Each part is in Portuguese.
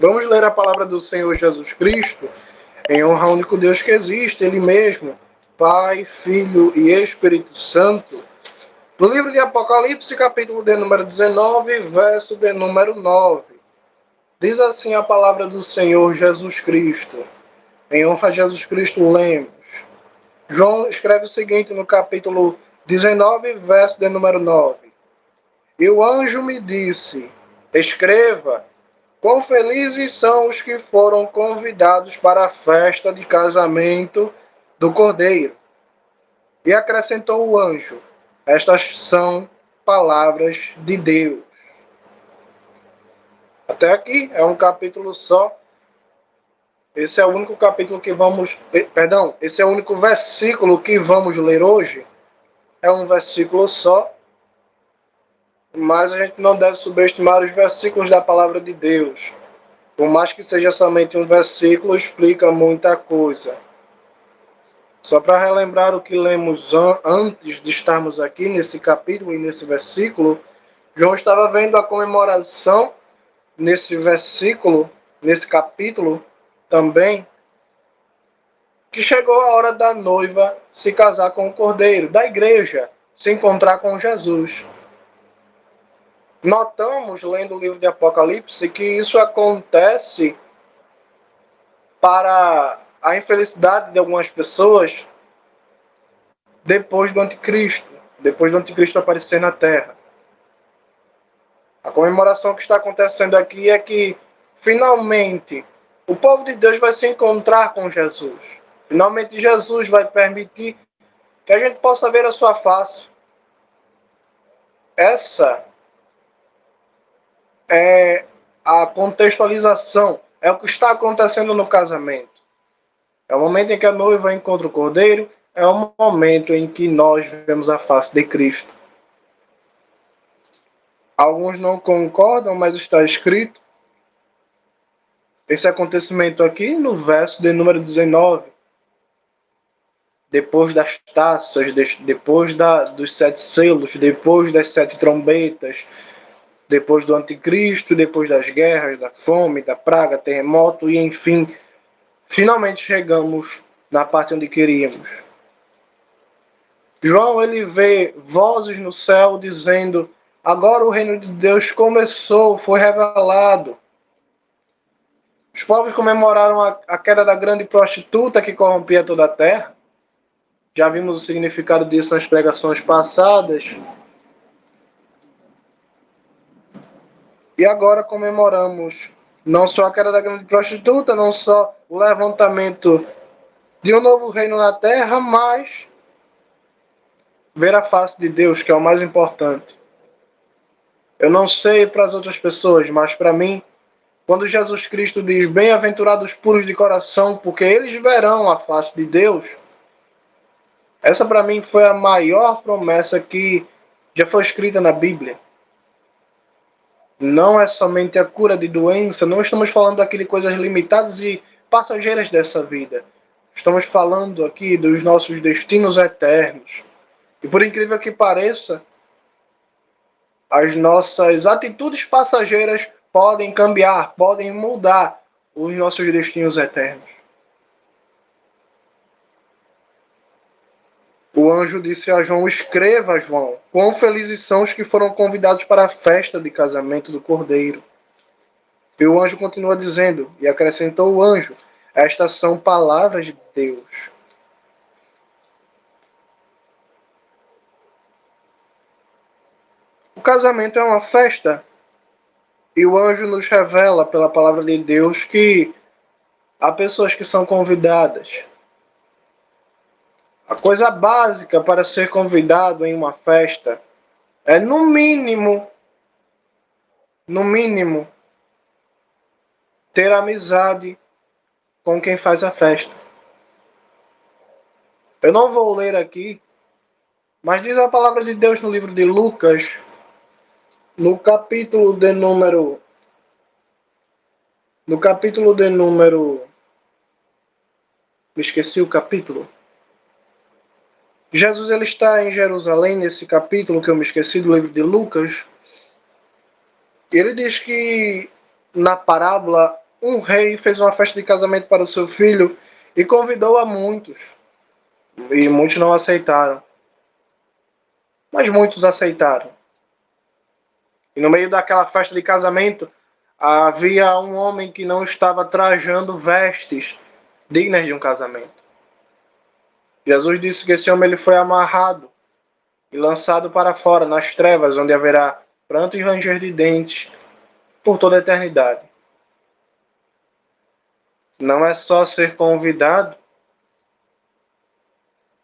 Vamos ler a palavra do Senhor Jesus Cristo, em honra ao único Deus que existe, Ele mesmo, Pai, Filho e Espírito Santo. No livro de Apocalipse, capítulo de número 19, verso de número 9. Diz assim a palavra do Senhor Jesus Cristo. Em honra a Jesus Cristo, lemos. João escreve o seguinte no capítulo 19, verso de número 9. E o anjo me disse, escreva, quão felizes são os que foram convidados para a festa de casamento do Cordeiro. E acrescentou o anjo, estas são palavras de Deus. Até aqui é um capítulo só. Esse é o único capítulo que vamos... esse é o único versículo que vamos ler hoje. É um versículo só. Mas a gente não deve subestimar os versículos da palavra de Deus. Por mais que seja somente um versículo, explica muita coisa. Só para relembrar o que lemos antes de estarmos aqui nesse capítulo e nesse versículo, João estava vendo a comemoração nesse versículo, nesse capítulo também, que chegou a hora da noiva se casar com o Cordeiro, da igreja se encontrar com Jesus. Notamos, lendo o livro de Apocalipse, que isso acontece para a infelicidade de algumas pessoas depois do anticristo aparecer na terra. A comemoração que está acontecendo aqui é que, finalmente, o povo de Deus vai se encontrar com Jesus. Finalmente, Jesus vai permitir que a gente possa ver a sua face. Essa é a contextualização, é o que está acontecendo no casamento. É o momento em que a noiva encontra o Cordeiro, é o momento em que nós vemos a face de Cristo. Alguns não concordam, mas está escrito esse acontecimento aqui no verso de número 19. Depois das taças, depois dos 7 selos, depois das 7 trombetas, depois do anticristo, depois das guerras, da fome, da praga, terremoto e enfim, finalmente chegamos na parte onde queríamos. João, ele vê vozes no céu dizendo, agora o reino de Deus começou, foi revelado. Os povos comemoraram a queda da grande prostituta que corrompia toda a terra. Já vimos o significado disso nas pregações passadas. E agora comemoramos não só a queda da grande prostituta, não só o levantamento de um novo reino na terra, mas ver a face de Deus, que é o mais importante. Eu não sei para as outras pessoas, mas para mim, quando Jesus Cristo diz, bem-aventurados puros de coração, porque eles verão a face de Deus, essa para mim foi a maior promessa que já foi escrita na Bíblia. Não é somente a cura de doença, não estamos falando daquelas coisas limitadas e passageiras dessa vida. Estamos falando aqui dos nossos destinos eternos. E por incrível que pareça, as nossas atitudes passageiras podem cambiar, podem mudar os nossos destinos eternos. O anjo disse a João, escreva, João, quão felizes são os que foram convidados para a festa de casamento do Cordeiro. E o anjo continua dizendo, e acrescentou o anjo, estas são palavras de Deus. O casamento é uma festa, e o anjo nos revela pela palavra de Deus que há pessoas que são convidadas. A coisa básica para ser convidado em uma festa é, no mínimo, ter amizade com quem faz a festa. Eu não vou ler aqui, mas diz a palavra de Deus no livro de Lucas, no capítulo de número... Me esqueci o capítulo. Jesus ele está em Jerusalém, nesse capítulo que eu me esqueci do livro de Lucas. Ele diz que na parábola um rei fez uma festa de casamento para o seu filho e convidou a muitos. E muitos não aceitaram. Mas muitos aceitaram. E no meio daquela festa de casamento, havia um homem que não estava trajando vestes dignas de um casamento. Jesus disse que esse homem ele foi amarrado e lançado para fora, nas trevas, onde haverá pranto e ranger de dentes por toda a eternidade. Não é só ser convidado,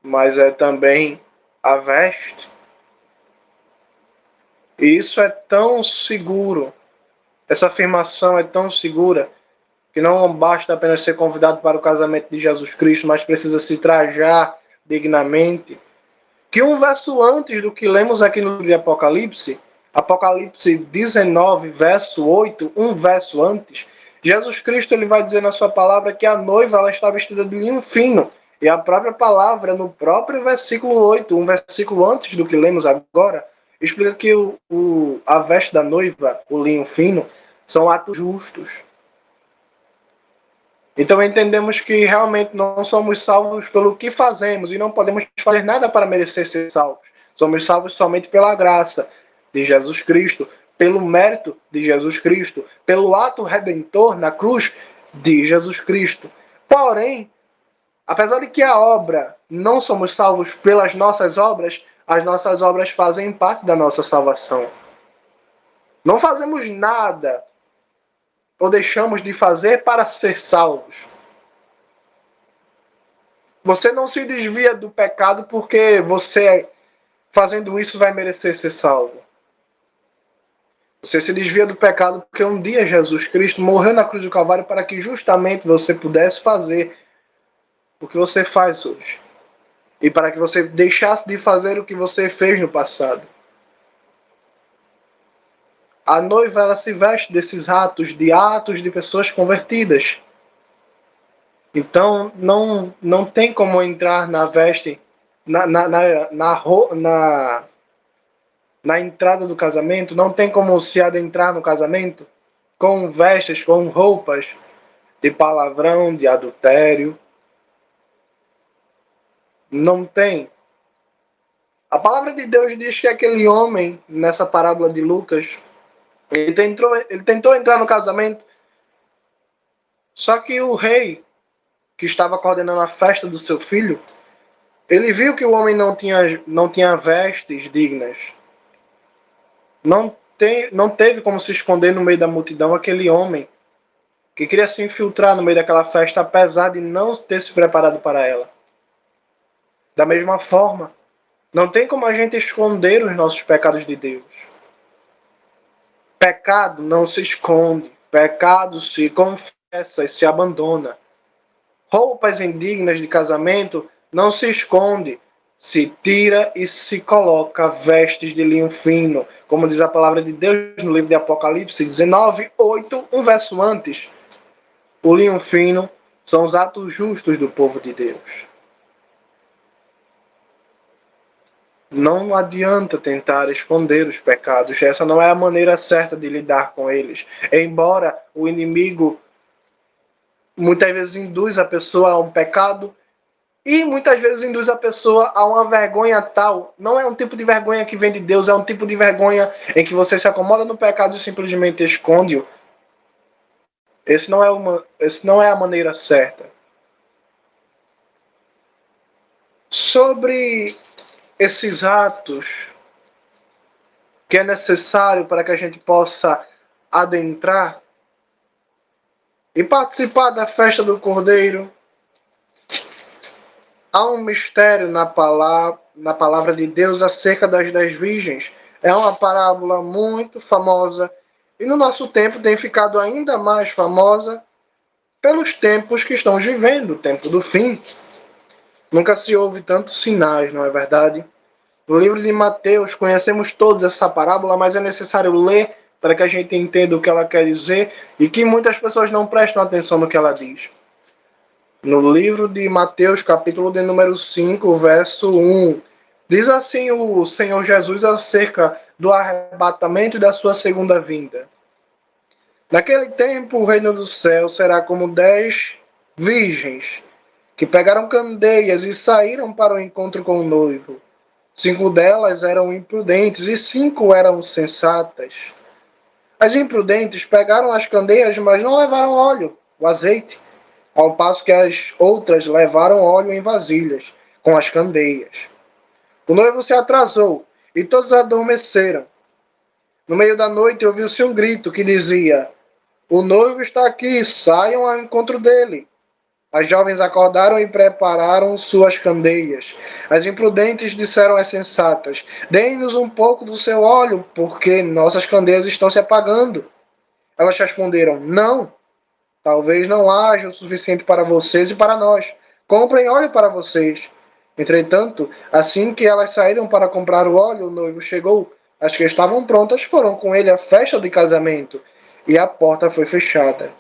mas é também a veste. E isso é tão seguro, essa afirmação é tão segura, que não basta apenas ser convidado para o casamento de Jesus Cristo, mas precisa se trajar dignamente. Que um verso antes do que lemos aqui no livro de Apocalipse, Apocalipse 19, verso 8, um verso antes, Jesus Cristo ele vai dizer na sua palavra que a noiva ela está vestida de linho fino. E a própria palavra, no próprio versículo 8, um versículo antes do que lemos agora, explica que a veste da noiva, o linho fino, são atos justos. Então entendemos que realmente não somos salvos pelo que fazemos e não podemos fazer nada para merecer ser salvos. Somos salvos somente pela graça de Jesus Cristo, pelo mérito de Jesus Cristo, pelo ato redentor na cruz de Jesus Cristo. Porém, apesar de que a obra não somos salvos pelas nossas obras, as nossas obras fazem parte da nossa salvação. Não fazemos nada ou deixamos de fazer para ser salvos. Você não se desvia do pecado porque você, fazendo isso, vai merecer ser salvo. Você se desvia do pecado porque um dia Jesus Cristo morreu na cruz do Calvário para que justamente você pudesse fazer o que você faz hoje. E para que você deixasse de fazer o que você fez no passado. A noiva ela se veste desses atos de pessoas convertidas. Então não tem como entrar na veste, na entrada do casamento, não tem como se adentrar no casamento com vestes, com roupas de palavrão, de adultério. Não tem. A palavra de Deus diz que aquele homem, nessa parábola de Lucas, ele tentou entrar no casamento, só que o rei, que estava coordenando a festa do seu filho, ele viu que o homem não tinha vestes dignas. Não teve como se esconder no meio da multidão aquele homem que queria se infiltrar no meio daquela festa, apesar de não ter se preparado para ela. Da mesma forma, não tem como a gente esconder os nossos pecados de Deus. Pecado não se esconde, pecado se confessa e se abandona. Roupas indignas de casamento não se esconde, se tira e se coloca vestes de linho fino, como diz a palavra de Deus no livro de Apocalipse 19, 8, um verso antes. O linho fino são os atos justos do povo de Deus. Não adianta tentar esconder os pecados, essa não é a maneira certa de lidar com eles. Embora o inimigo muitas vezes induz a pessoa a um pecado, e muitas vezes induz a pessoa a uma vergonha tal. Não é um tipo de vergonha que vem de Deus, é um tipo de vergonha em que você se acomoda no pecado e simplesmente esconde-o. Esse não é a maneira certa. Sobre esses atos que é necessário para que a gente possa adentrar e participar da festa do Cordeiro, há um mistério na palavra de Deus acerca das 10 virgens. É uma parábola muito famosa e no nosso tempo tem ficado ainda mais famosa pelos tempos que estamos vivendo, o tempo do fim. Nunca se ouve tantos sinais, não é verdade? No livro de Mateus conhecemos todos essa parábola, mas é necessário ler para que a gente entenda o que ela quer dizer e que muitas pessoas não prestam atenção no que ela diz. No livro de Mateus, capítulo de número 5, verso 1, diz assim o Senhor Jesus acerca do arrebatamento e da sua segunda vinda. Naquele tempo, o reino do céu será como 10 virgens que pegaram candeias e saíram para o encontro com o noivo. 5 delas eram imprudentes e 5 eram sensatas. As imprudentes pegaram as candeias, mas não levaram óleo, o azeite, ao passo que as outras levaram óleo em vasilhas, com as candeias. O noivo se atrasou e todos adormeceram. No meio da noite ouviu-se um grito que dizia: O noivo está aqui, saiam ao encontro dele. As jovens acordaram e prepararam suas candeias. As imprudentes disseram às sensatas: Deem-nos um pouco do seu óleo, porque nossas candeias estão se apagando. Elas responderam: Não, talvez não haja o suficiente para vocês e para nós. Comprem óleo para vocês. Entretanto, assim que elas saíram para comprar o óleo, o noivo chegou. As que estavam prontas foram com ele à festa de casamento, e a porta foi fechada.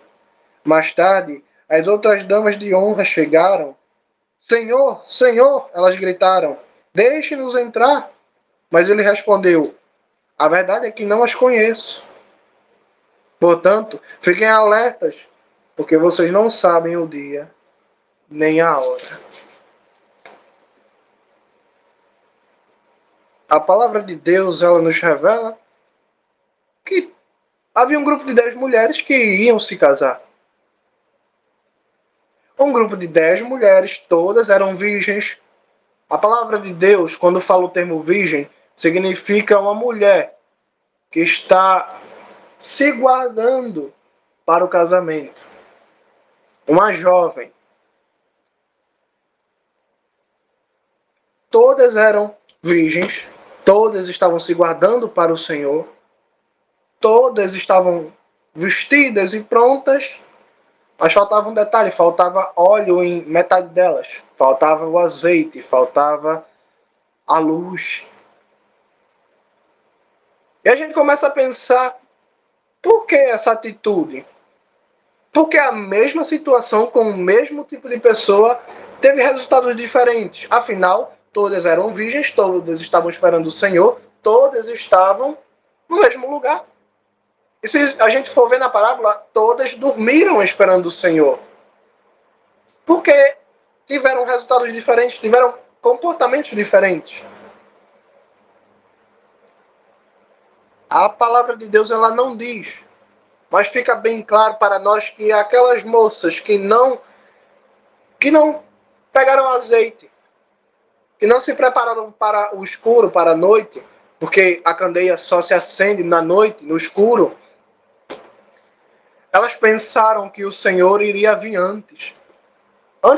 Mais tarde, as outras damas de honra chegaram. Senhor, Senhor, elas gritaram, deixe-nos entrar. Mas ele respondeu, a verdade é que não as conheço. Portanto, fiquem alertas, porque vocês não sabem o dia nem a hora. A palavra de Deus, ela nos revela que havia um grupo de 10 mulheres que iam se casar. Um grupo de 10 mulheres, todas eram virgens. A palavra de Deus, quando fala o termo virgem, significa uma mulher que está se guardando para o casamento. Uma jovem. Todas eram virgens, todas estavam se guardando para o Senhor, todas estavam vestidas e prontas, mas faltava um detalhe, faltava óleo em metade delas, faltava o azeite, faltava a luz. E a gente começa a pensar, por que essa atitude? Porque a mesma situação com o mesmo tipo de pessoa teve resultados diferentes. Afinal, todas eram virgens, todas estavam esperando o Senhor, todas estavam no mesmo lugar. E se a gente for ver na parábola, todas dormiram esperando o Senhor. Porque tiveram resultados diferentes, tiveram comportamentos diferentes. A palavra de Deus, ela não diz, mas fica bem claro para nós que aquelas moças que não pegaram azeite, que não se prepararam para o escuro, para a noite, porque a candeia só se acende na noite, no escuro, elas pensaram que o Senhor iria vir antes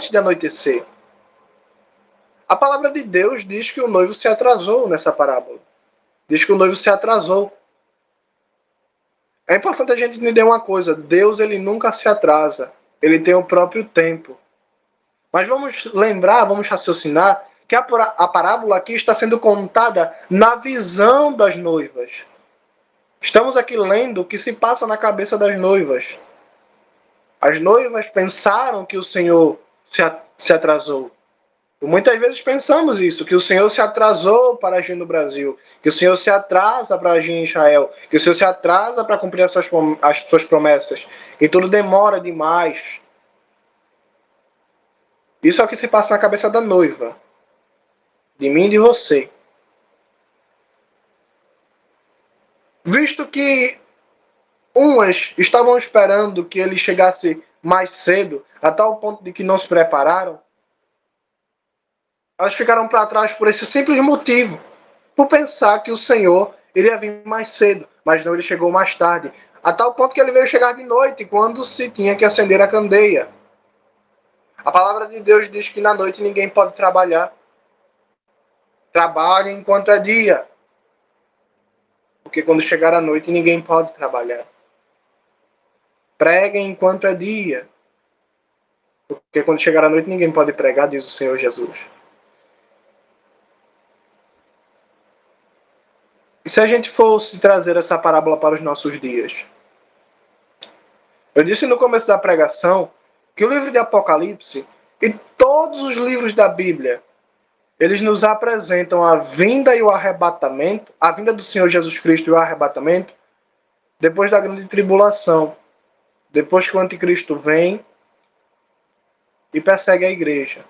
de anoitecer. A palavra de Deus diz que o noivo se atrasou nessa parábola. Diz que o noivo se atrasou. É importante a gente entender uma coisa, Deus ele nunca se atrasa, ele tem o próprio tempo. Mas vamos lembrar, vamos raciocinar, que a parábola aqui está sendo contada na visão das noivas. Estamos aqui lendo o que se passa na cabeça das noivas. As noivas pensaram que o Senhor se atrasou. Muitas vezes pensamos isso, que o Senhor se atrasou para agir no Brasil, que o Senhor se atrasa para agir em Israel, que o Senhor se atrasa para cumprir as suas promessas, que tudo demora demais. Isso é o que se passa na cabeça da noiva, de mim e de você. Visto que umas estavam esperando que ele chegasse mais cedo, a tal ponto de que não se prepararam, elas ficaram para trás por esse simples motivo, por pensar que o Senhor iria vir mais cedo, mas não, ele chegou mais tarde, a tal ponto que ele veio chegar de noite, quando se tinha que acender a candeia. A palavra de Deus diz que na noite ninguém pode trabalhar. Trabalhe enquanto é dia, porque quando chegar a noite ninguém pode trabalhar. Preguem enquanto é dia, porque quando chegar a noite ninguém pode pregar, diz o Senhor Jesus. E se a gente fosse trazer essa parábola para os nossos dias? Eu disse no começo da pregação que o livro de Apocalipse e todos os livros da Bíblia, eles nos apresentam a vinda e o arrebatamento, a vinda do Senhor Jesus Cristo e o arrebatamento, depois da grande tribulação, depois que o anticristo vem e persegue a igreja.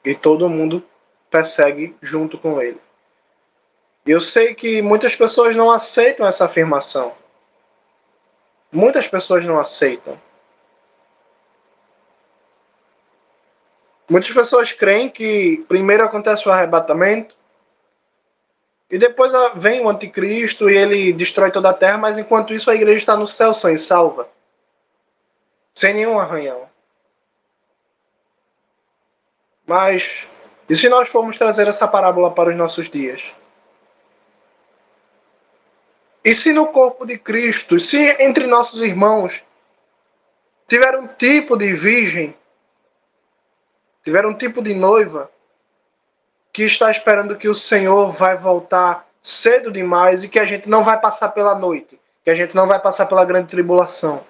E todo mundo persegue junto com ele. E eu sei que muitas pessoas não aceitam essa afirmação. Muitas pessoas não aceitam. Muitas pessoas creem que primeiro acontece o arrebatamento e depois vem o anticristo e ele destrói toda a terra, mas enquanto isso a igreja está no céu sã e salva. Sem nenhum arranhão. Mas, e se nós formos trazer essa parábola para os nossos dias? E se no corpo de Cristo, se entre nossos irmãos tiver um tipo de virgem, tiver um tipo de noiva, que está esperando que o Senhor vai voltar cedo demais e que a gente não vai passar pela noite, que a gente não vai passar pela grande tribulação.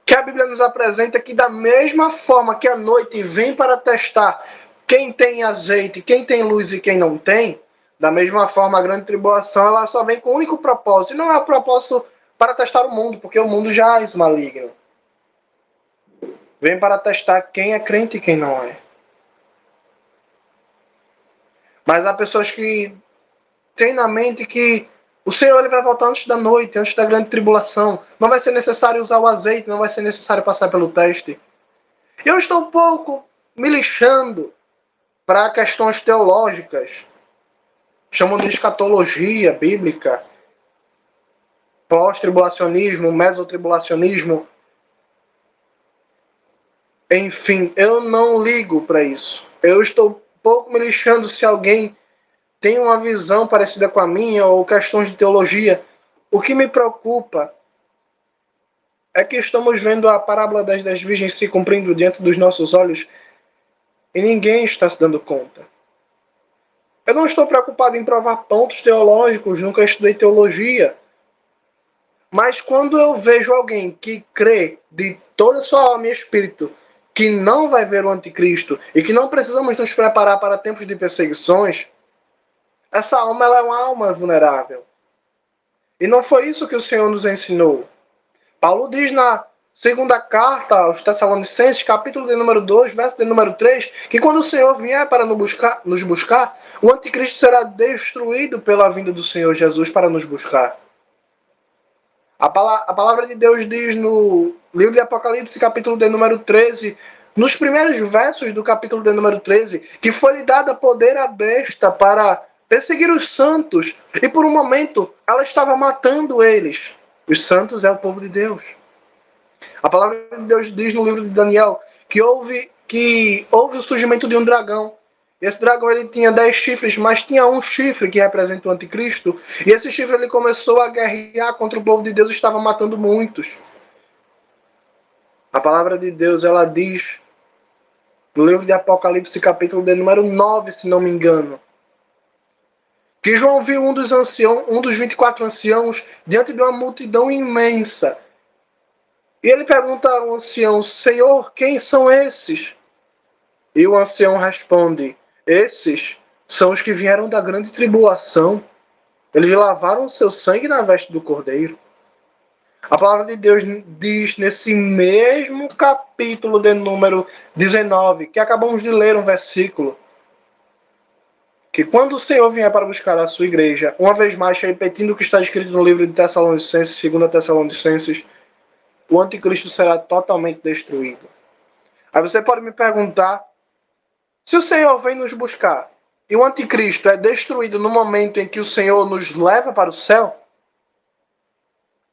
Que a Bíblia nos apresenta que da mesma forma que a noite vem para testar quem tem azeite, quem tem luz e quem não tem, da mesma forma a grande tribulação ela só vem com o único propósito, e não é o propósito para testar o mundo, porque o mundo já é maligno. Vem para testar quem é crente e quem não é. Mas há pessoas que têm na mente que o Senhor ele vai voltar antes da noite, antes da grande tribulação. Não vai ser necessário usar o azeite, não vai ser necessário passar pelo teste. Eu estou um pouco me lixando para questões teológicas. Chamam de escatologia bíblica, pós-tribulacionismo, mesotribulacionismo. Enfim, eu não ligo para isso. Eu estou um pouco me lixando se alguém tem uma visão parecida com a minha ou questões de teologia. O que me preocupa é que estamos vendo a parábola das 10 virgens se cumprindo diante dos nossos olhos e ninguém está se dando conta. Eu não estou preocupado em provar pontos teológicos, nunca estudei teologia. Mas quando eu vejo alguém que crê de toda a sua alma e espírito que não vai ver o anticristo e que não precisamos nos preparar para tempos de perseguições, essa alma ela é uma alma vulnerável. E não foi isso que o Senhor nos ensinou. Paulo diz na segunda carta aos Tessalonicenses, capítulo de número 2, verso de número 3, que quando o Senhor vier para nos buscar, o anticristo será destruído pela vinda do Senhor Jesus para nos buscar. A palavra de Deus diz no livro de Apocalipse, capítulo de número 13, nos primeiros versos do capítulo de número 13, que foi-lhe dada poder à besta para perseguir os santos, e por um momento ela estava matando eles. Os santos é o povo de Deus. A palavra de Deus diz no livro de Daniel que houve o surgimento de um dragão. Esse dragão ele tinha 10 chifres, mas tinha um chifre que representa o anticristo. E esse chifre ele começou a guerrear contra o povo de Deus e estava matando muitos. A palavra de Deus ela diz no livro de Apocalipse, capítulo de número 9, se não me engano, que João viu um dos 24 anciãos diante de uma multidão imensa. E ele pergunta ao ancião: Senhor, quem são esses? E o ancião responde: esses são os que vieram da grande tribulação. Eles lavaram o seu sangue na veste do Cordeiro. A palavra de Deus diz nesse mesmo capítulo de número 19, que acabamos de ler um versículo, que quando o Senhor vier para buscar a sua igreja, uma vez mais repetindo o que está escrito no livro de Tessalonicenses, 2 Tessalonicenses, o anticristo será totalmente destruído. Aí você pode me perguntar, se o Senhor vem nos buscar e o anticristo é destruído no momento em que o Senhor nos leva para o céu,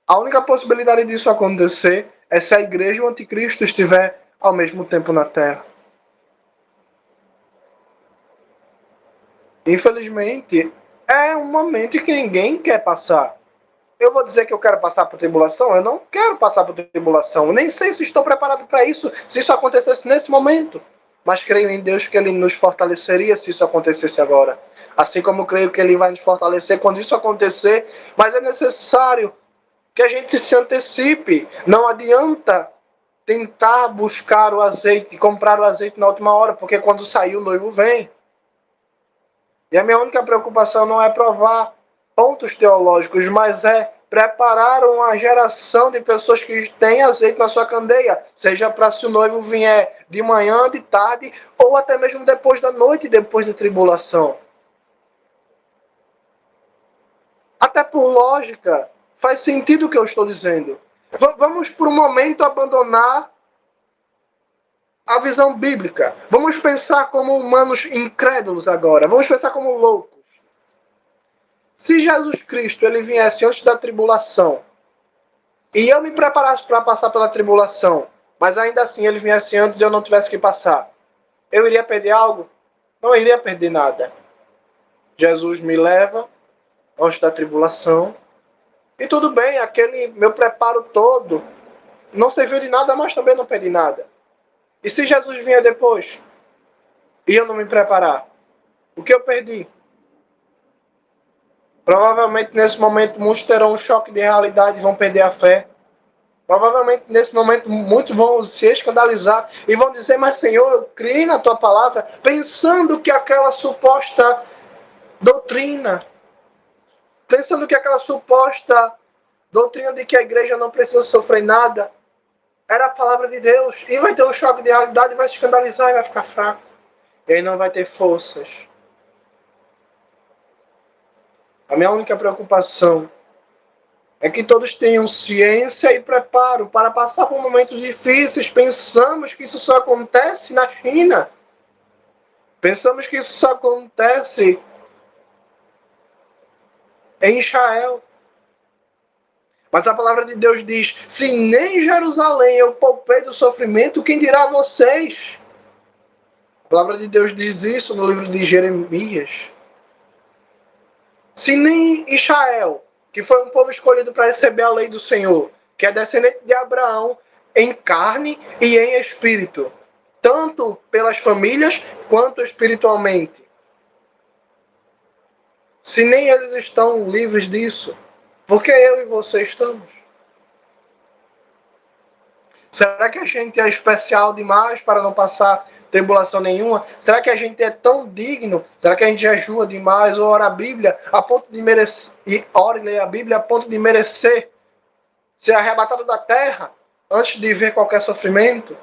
a única possibilidade disso acontecer é se a igreja e o anticristo estiver ao mesmo tempo na terra. Infelizmente, é um momento que ninguém quer passar. Eu vou dizer que eu quero passar por tribulação? Eu não quero passar por tribulação. Eu nem sei se estou preparado para isso, se isso acontecesse nesse momento. Mas creio em Deus que Ele nos fortaleceria se isso acontecesse agora. Assim como creio que Ele vai nos fortalecer quando isso acontecer. Mas é necessário que a gente se antecipe. Não adianta tentar buscar o azeite, comprar o azeite na última hora, porque quando sair o noivo vem. E a minha única preocupação não é provar pontos teológicos, mas é preparar uma geração de pessoas que têm azeite na sua candeia, seja para se o noivo vier de manhã, de tarde, ou até mesmo depois da noite, depois da tribulação. Até por lógica, faz sentido o que eu estou dizendo. Vamos por um momento abandonar a visão bíblica. Vamos pensar como humanos incrédulos agora. Vamos pensar como loucos. Se Jesus Cristo ele viesse antes da tribulação e eu me preparasse para passar pela tribulação, mas ainda assim ele viesse antes e eu não tivesse que passar, eu iria perder algo? Não iria perder nada. Jesus me leva antes da tribulação e tudo bem, aquele meu preparo todo não serviu de nada, mas também não perdi nada. E se Jesus vier depois e eu não me preparar, o que eu perdi? Provavelmente nesse momento muitos terão um choque de realidade e vão perder a fé. Provavelmente nesse momento muitos vão se escandalizar e vão dizer, mas Senhor, eu criei na tua palavra pensando que aquela suposta doutrina, pensando que aquela suposta doutrina de que a igreja não precisa sofrer nada, era a palavra de Deus. E vai ter um choque de realidade, vai se escandalizar e vai ficar fraco. E aí não vai ter forças. A minha única preocupação é que todos tenham ciência e preparo para passar por momentos difíceis. Pensamos que isso só acontece na China. Pensamos que isso só acontece em Israel. Mas a palavra de Deus diz, se nem em Jerusalém eu poupei do sofrimento, quem dirá a vocês? A palavra de Deus diz isso no livro de Jeremias. Se nem Israel, que foi um povo escolhido para receber a lei do Senhor, que é descendente de Abraão em carne e em espírito, tanto pelas famílias quanto espiritualmente. Se nem eles estão livres disso, por que eu e você estamos? Será que a gente é especial demais para não passar tribulação nenhuma? Será que a gente é tão digno? Será que a gente jejua demais ou ora a Bíblia a ponto de merecer, e ora e lê a Bíblia a ponto de merecer ser arrebatado da terra antes de ver qualquer sofrimento?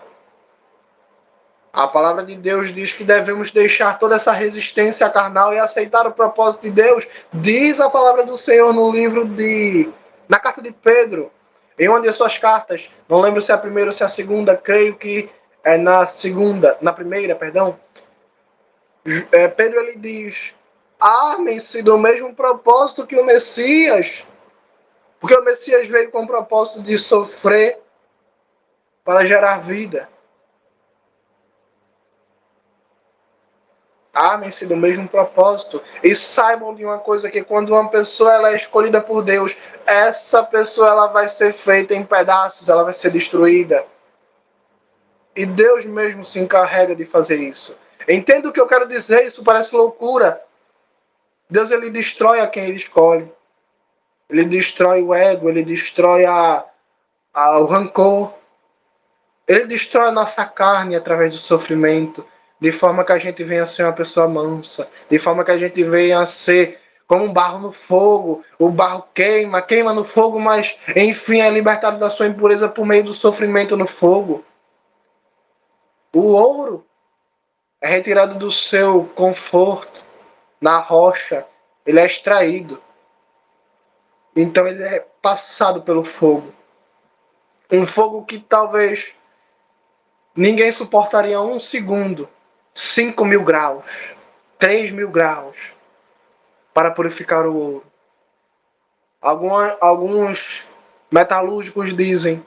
A palavra de Deus diz que devemos deixar toda essa resistência carnal e aceitar o propósito de Deus. Diz a palavra do Senhor no livro na carta de Pedro, em uma de suas cartas. Não lembro se é a primeira ou se é a segunda, creio que é na primeira, perdão. Pedro ele diz: armem-se do mesmo propósito que o Messias, porque o Messias veio com o propósito de sofrer para gerar vida. Amem-se do mesmo propósito e saibam de uma coisa, que quando uma pessoa ela é escolhida por Deus, essa pessoa ela vai ser feita em pedaços, ela vai ser destruída. E Deus mesmo se encarrega de fazer isso. Entenda o que eu quero dizer, isso parece loucura. Deus ele destrói a quem ele escolhe. Ele destrói o ego, ele destrói o rancor. Ele destrói a nossa carne através do sofrimento, de forma que a gente venha a ser uma pessoa mansa, de forma que a gente venha a ser como um barro no fogo. O barro queima no fogo, mas enfim é libertado da sua impureza por meio do sofrimento no fogo. O ouro é retirado do seu conforto na rocha, ele é extraído. Então ele é passado pelo fogo. Um fogo que talvez ninguém suportaria um segundo. 5.000 graus, 3.000 graus, para purificar o ouro. Alguns metalúrgicos dizem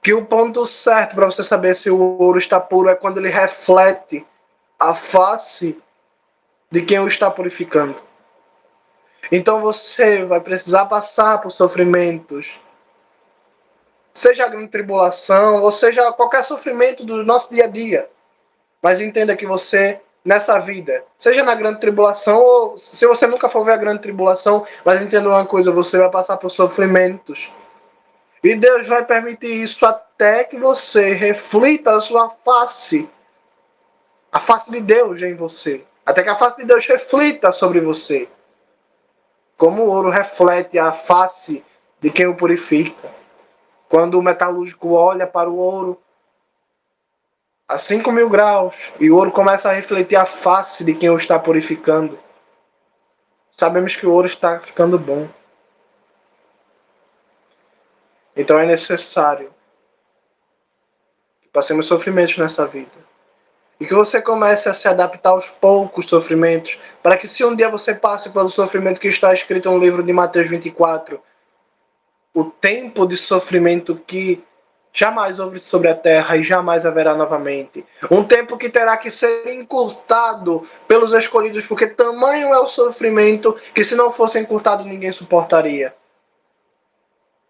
que o ponto certo para você saber se o ouro está puro é quando ele reflete a face de quem o está purificando. Então você vai precisar passar por sofrimentos, seja a grande tribulação, ou seja qualquer sofrimento do nosso dia a dia. Mas entenda que você, nessa vida, seja na grande tribulação, ou se você nunca for ver a grande tribulação, mas entenda uma coisa, você vai passar por sofrimentos. E Deus vai permitir isso até que você reflita a sua face. A face de Deus em você. Até que a face de Deus reflita sobre você. Como o ouro reflete a face de quem o purifica. Quando o metalúrgico olha para o ouro a 5.000 graus e o ouro começa a refletir a face de quem o está purificando, sabemos que o ouro está ficando bom. Então é necessário que passemos sofrimentos nessa vida. E que você comece a se adaptar aos poucos sofrimentos, para que se um dia você passe pelo sofrimento que está escrito no livro de Mateus 24, o tempo de sofrimento que jamais houve sobre a terra e jamais haverá novamente. Um tempo que terá que ser encurtado pelos escolhidos, porque tamanho é o sofrimento que se não fosse encurtado ninguém suportaria.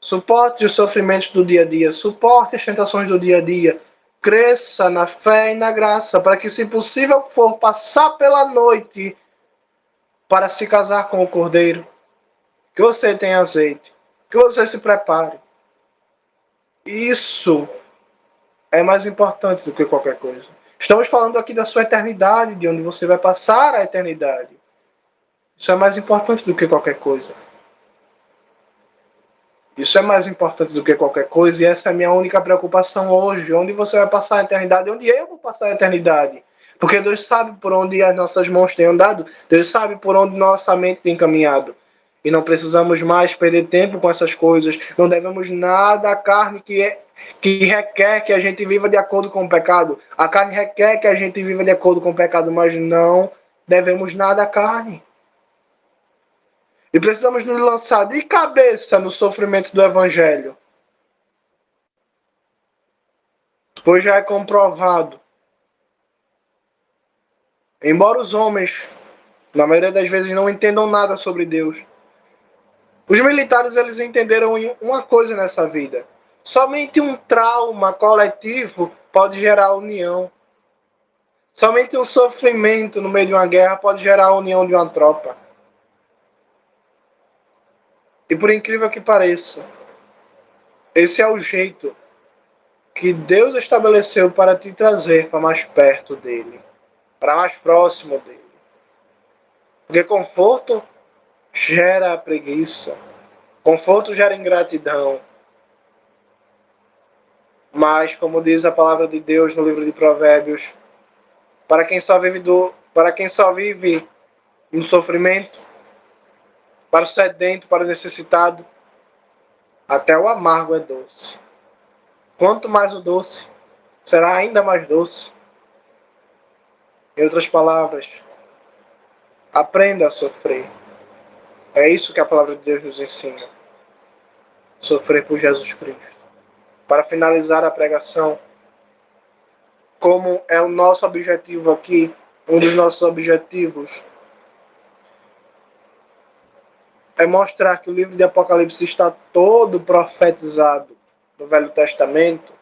Suporte os sofrimentos do dia a dia, suporte as tentações do dia a dia, cresça na fé e na graça, para que, se possível for, passar pela noite para se casar com o Cordeiro. Que você tenha azeite, que você se prepare. Isso é mais importante do que qualquer coisa. Estamos falando aqui da sua eternidade, de onde você vai passar a eternidade. Isso é mais importante do que qualquer coisa. Isso é mais importante do que qualquer coisa, e essa é a minha única preocupação hoje. Onde você vai passar a eternidade? Onde eu vou passar a eternidade? Porque Deus sabe por onde as nossas mãos têm andado. Deus sabe por onde nossa mente tem caminhado. E não precisamos mais perder tempo com essas coisas. Não devemos nada à carne que requer que a gente viva de acordo com o pecado. A carne requer que a gente viva de acordo com o pecado, mas não devemos nada à carne. E precisamos nos lançar de cabeça no sofrimento do Evangelho. Pois já é comprovado. Embora os homens, na maioria das vezes, não entendam nada sobre Deus, os militares eles entenderam uma coisa nessa vida. Somente um trauma coletivo pode gerar união. Somente um sofrimento no meio de uma guerra pode gerar a união de uma tropa. E por incrível que pareça, esse é o jeito que Deus estabeleceu para te trazer para mais perto dele, para mais próximo dele. Porque conforto gera preguiça, conforto gera ingratidão. Mas, como diz a palavra de Deus no livro de Provérbios, para quem só vive no sofrimento, para o sedento, para o necessitado, até o amargo é doce. Quanto mais o doce, será ainda mais doce. Em outras palavras, aprenda a sofrer. É isso que a palavra de Deus nos ensina. Sofrer por Jesus Cristo. Para finalizar a pregação, como é o nosso objetivo aqui, um dos nossos objetivos é mostrar que o livro de Apocalipse está todo profetizado no Velho Testamento.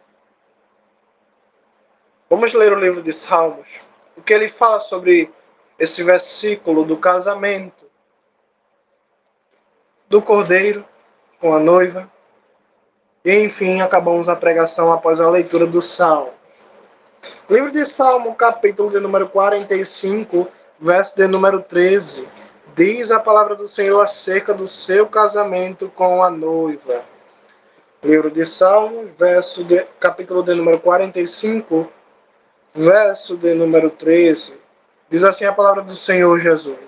Vamos ler o livro de Salmos, o que ele fala sobre esse versículo do casamento do Cordeiro com a noiva. E enfim, acabamos a pregação após a leitura do Salmo. Livro de Salmo, capítulo de número 45, verso de número 13. Diz a palavra do Senhor acerca do seu casamento com a noiva. Livro de Salmos, capítulo de número 45, verso de número 13. Diz assim a palavra do Senhor Jesus.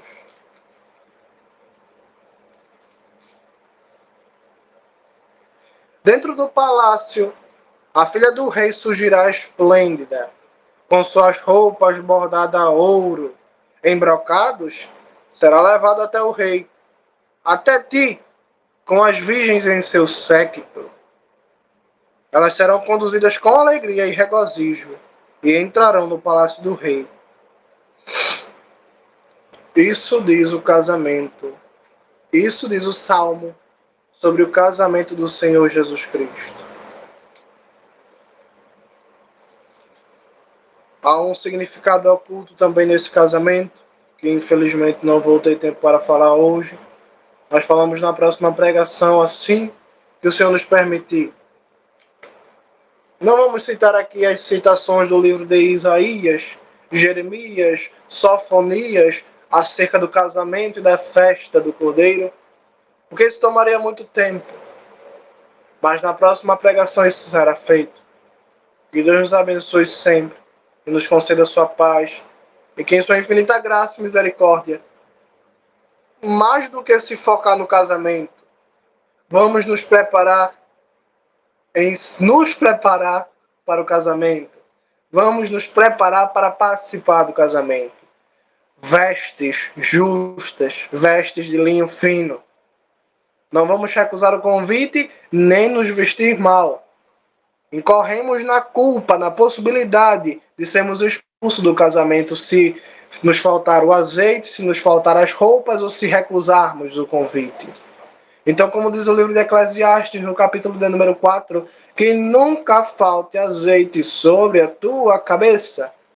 Dentro do palácio, a filha do rei surgirá esplêndida, com suas roupas bordadas a ouro, em brocados, será levado até o rei, até ti, com as virgens em seu séquito. Elas serão conduzidas com alegria e regozijo, e entrarão no palácio do rei. Isso diz o casamento. Isso diz o Salmo sobre o casamento do Senhor Jesus Cristo. Há um significado oculto também nesse casamento, que infelizmente não vou ter tempo para falar hoje. Nós falamos na próxima pregação, assim que o Senhor nos permitir. Não vamos citar aqui as citações do livro de Isaías, Jeremias, Sofonias, acerca do casamento e da festa do Cordeiro, porque isso tomaria muito tempo. Mas na próxima pregação isso será feito. Que Deus nos abençoe sempre e nos conceda a sua paz. E que em sua infinita graça e misericórdia, mais do que se focar no casamento, vamos nos preparar para o casamento. Vamos nos preparar para participar do casamento. Vestes justas, vestes de linho fino. Não vamos recusar o convite, nem nos vestir mal. Incorremos na culpa, na possibilidade de sermos expulsos do casamento se nos faltar o azeite, se nos faltar as roupas ou se recusarmos o convite. Então, como diz o livro de Eclesiastes, no capítulo de número 4, que nunca falte azeite sobre a tua cabeça,